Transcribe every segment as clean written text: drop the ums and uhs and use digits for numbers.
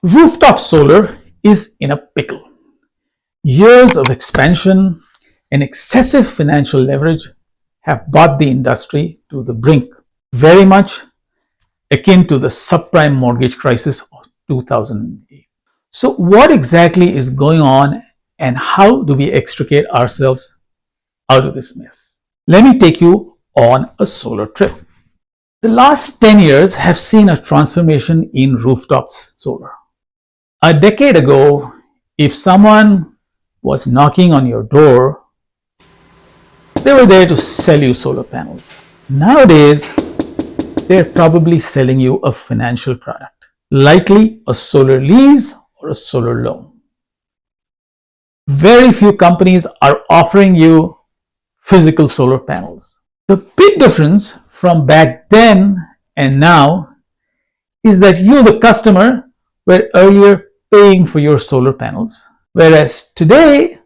Rooftop solar is in a pickle. Years of expansion and excessive financial leverage have brought the industry to the brink, very much akin to the subprime mortgage crisis of 2008. So, what exactly is going on and how do we extricate ourselves out of this mess? Let me take you on a solar trip. The last 10 years have seen a transformation in rooftop solar. A decade ago, if someone was knocking on your door, they were there to sell you solar panels. Nowadays, they're probably selling you a financial product, likely a solar lease or a solar loan. Very few companies are offering you physical solar panels. The big difference from back then and now is that you, the customer, were earlier paying for your solar panels, whereas today,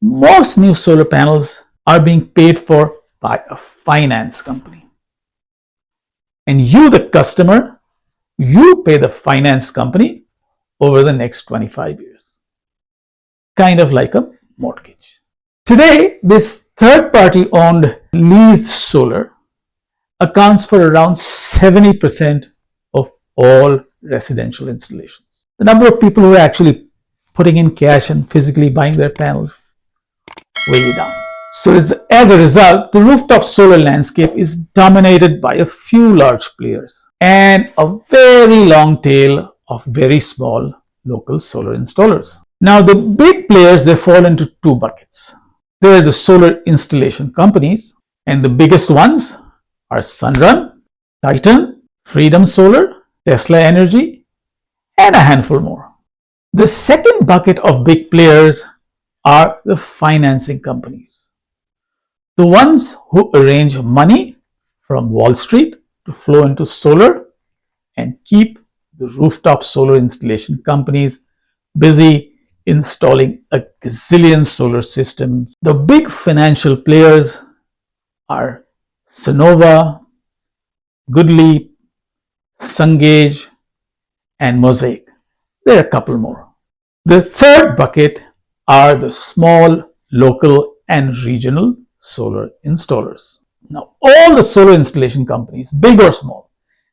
most new solar panels are being paid for by a finance company. And you, the customer, you pay the finance company over the next 25 years. Kind of like a mortgage. Today, this third-party owned leased solar accounts for around 70% of all residential installations. The number of people who are actually putting in cash and physically buying their panels way down. So as a result, the rooftop solar landscape is dominated by a few large players and a very long tail of very small local solar installers. Now, the big players, they fall into two buckets. There are the solar installation companies, and the biggest ones are Sunrun, Titan, Freedom Solar, Tesla Energy, and a handful more. The second bucket of big players are the financing companies, the ones who arrange money from Wall Street to flow into solar and keep the rooftop solar installation companies busy installing a gazillion solar systems. The big financial players are Sunnova, Goodleap, Sungage, and Mosaic. There are a couple more. The third bucket are the small, local, and regional solar installers. Now, all the solar installation companies, big or small,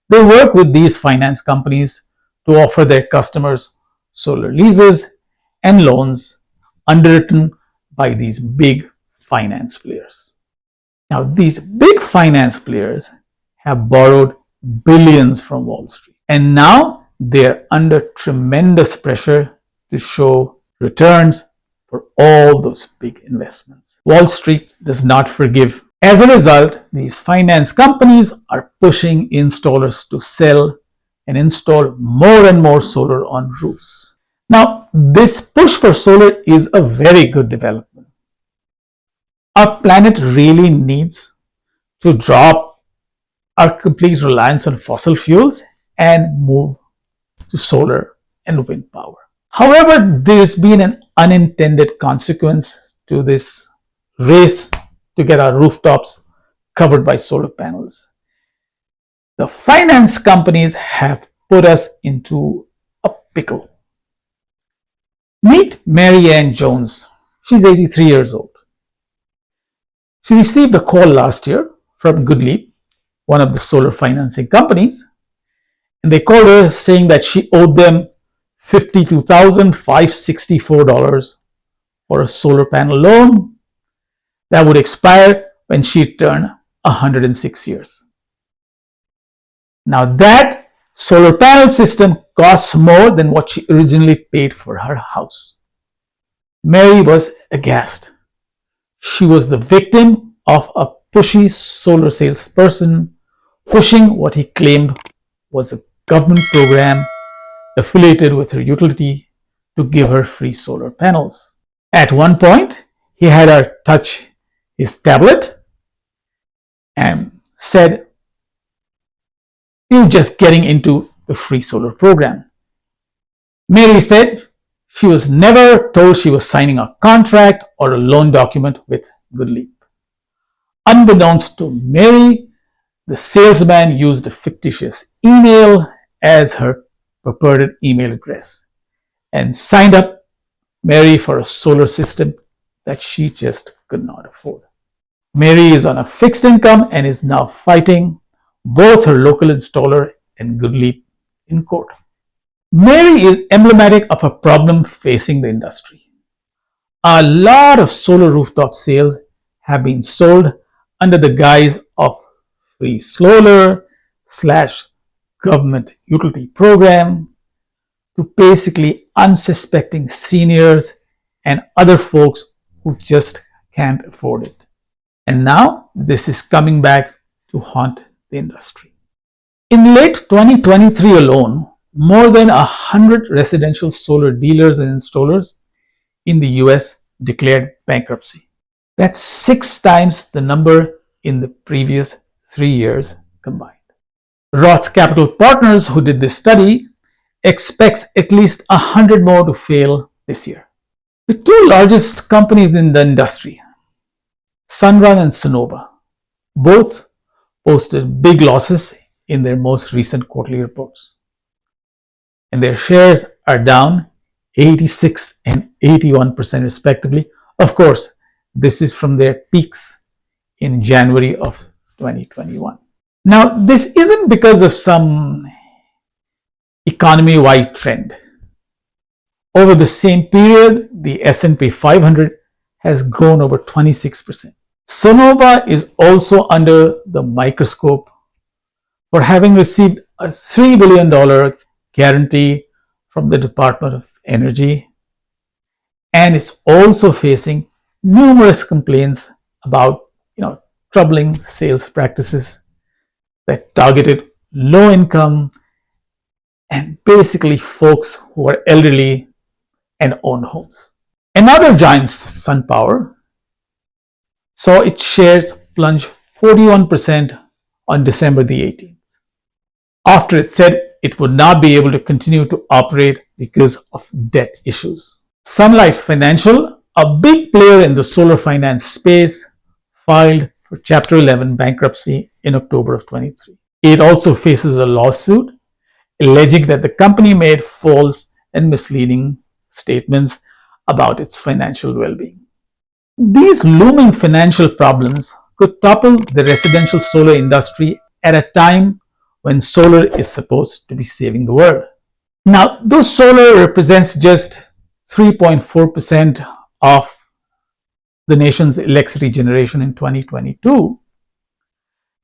they work with these finance companies to offer their customers solar leases and loans underwritten by these big finance players. Now, these big finance players have borrowed billions from Wall Street, and now they're under tremendous pressure to show returns for all those big investments. Wall Street does not forgive. As a result, these finance companies are pushing installers to sell and install more and more solar on roofs. Now, this push for solar is a very good development. Our planet really needs to drop our complete reliance on fossil fuels and move to solar and wind power. However, there's been an unintended consequence to this race to get our rooftops covered by solar panels. The finance companies have put us into a pickle. Meet Mary Ann Jones. She's 83 years old. She received a call last year from Goodleap, one of the solar financing companies, and they called her saying that she owed them $52,564 for a solar panel loan that would expire when she turned 106 years. Now, that solar panel system costs more than what she originally paid for her house. Mary was aghast. She was the victim of a pushy solar salesperson pushing what he claimed was a government program affiliated with her utility to give her free solar panels. At one point, he had her touch his tablet and said, "You're just getting into the free solar program." Mary said she was never told she was signing a contract or a loan document with Goodleap. Unbeknownst to Mary, the salesman used a fictitious email as her purported email address. and signed up Mary for a solar system that she just could not afford. Mary is on a fixed income and is now fighting both her local installer and Goodleap in court. Mary is emblematic of a problem facing the industry. A lot of solar rooftop sales have been sold under the guise of free solar slash government utility program to basically unsuspecting seniors and other folks who just can't afford it. And now this is coming back to haunt the industry. In late 2023 alone, more than 100 residential solar dealers and installers in the US declared bankruptcy. That's 6 times the number in the previous 3 years combined. Roth Capital Partners, who did this study, expects at least 100 more to fail this year. The two largest companies in the industry, Sunrun and Sunnova, both posted big losses in their most recent quarterly reports. And their shares are down 86 and 81% respectively. Of course, this is from their peaks in January of 2021. Now, this isn't because of some economy-wide trend. Over the same period, the S&P 500 has grown over 26%. Sunnova is also under the microscope for having received a $3 billion guarantee from the Department of Energy, and it's also facing numerous complaints about troubling sales practices that targeted low income and basically folks who are elderly and own homes. Another giant, SunPower, saw its shares plunge 41% on December the 18th, after it said it would not be able to continue to operate because of debt issues. Sunlight Financial, a big player in the solar finance space, filed for Chapter 11 bankruptcy in October of 23. It also faces a lawsuit alleging that the company made false and misleading statements about its financial well-being. These looming financial problems could topple the residential solar industry at a time when solar is supposed to be saving the world. Now, though solar represents just 3.4% of the nation's electricity generation in 2022,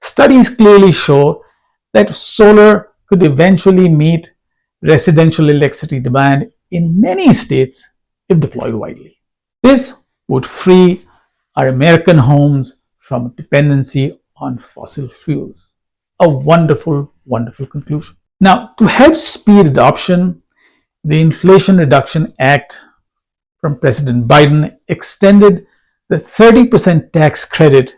studies clearly show that solar could eventually meet residential electricity demand in many states if deployed widely. This would free our American homes from dependency on fossil fuels. A wonderful, wonderful conclusion. Now, to help speed adoption, the Inflation Reduction Act from President Biden extended the 30% tax credit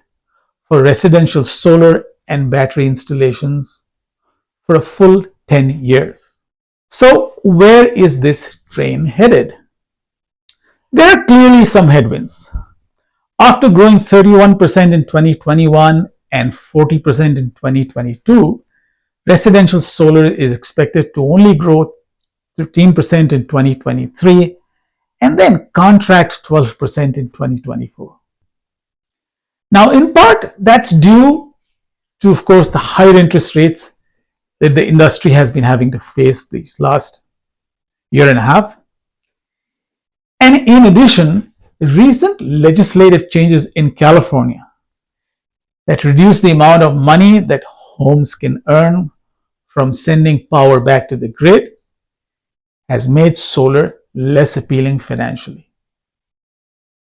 for residential solar and battery installations for a full 10 years. So, where is this train headed? There are clearly some headwinds. After growing 31% in 2021 and 40% in 2022, residential solar is expected to only grow 13% in 2023 and then contract 12% in 2024. Now, in part, that's due to, of course, the higher interest rates that the industry has been having to face these last year and a half. And in addition, recent legislative changes in California that reduce the amount of money that homes can earn from sending power back to the grid has made solar less appealing financially.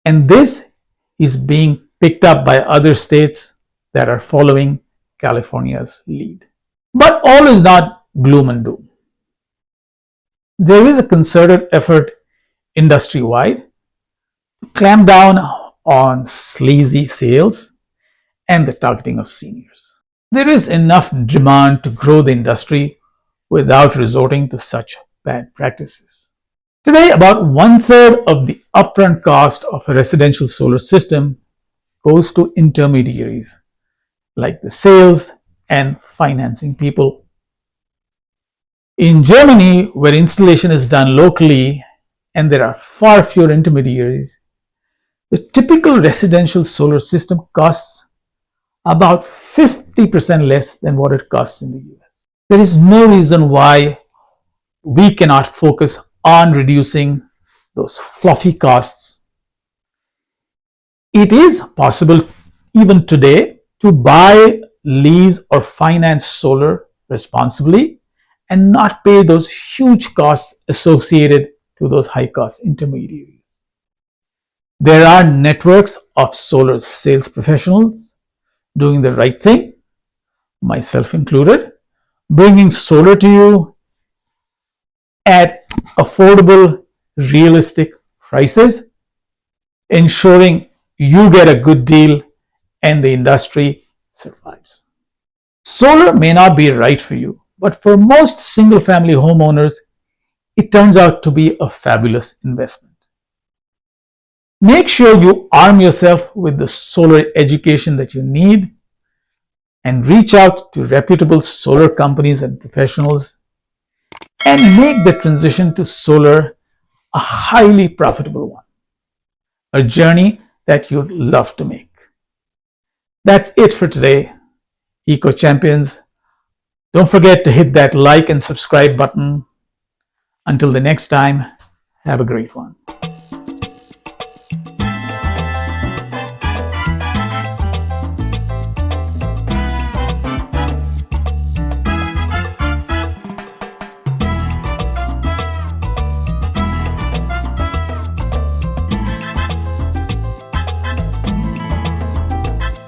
And this is being picked up by other states that are following California's lead. But all is not gloom and doom. There is a concerted effort industry-wide to clamp down on sleazy sales and the targeting of seniors. There is enough demand to grow the industry without resorting to such bad practices. Today, about 1/3 of the upfront cost of a residential solar system goes to intermediaries like the sales and financing people. In Germany, where installation is done locally and there are far fewer intermediaries, the typical residential solar system costs about 50% less than what it costs in the US. There is no reason why we cannot focus on reducing those fluffy costs. It is possible even today to buy, lease, or finance solar responsibly and not pay those huge costs associated to those high cost intermediaries. There are networks of solar sales professionals doing the right thing, myself included, bringing solar to you at affordable, realistic prices, ensuring you get a good deal and the industry survives. Solar may not be right for you, but for most single-family homeowners, it turns out to be a fabulous investment. Make sure you arm yourself with the solar education that you need and reach out to reputable solar companies and professionals and make the transition to solar a highly profitable one, a journey that you'd love to make. That's it for today, Eco Champions. Don't forget to hit that like and subscribe button. Until the next time, have a great one.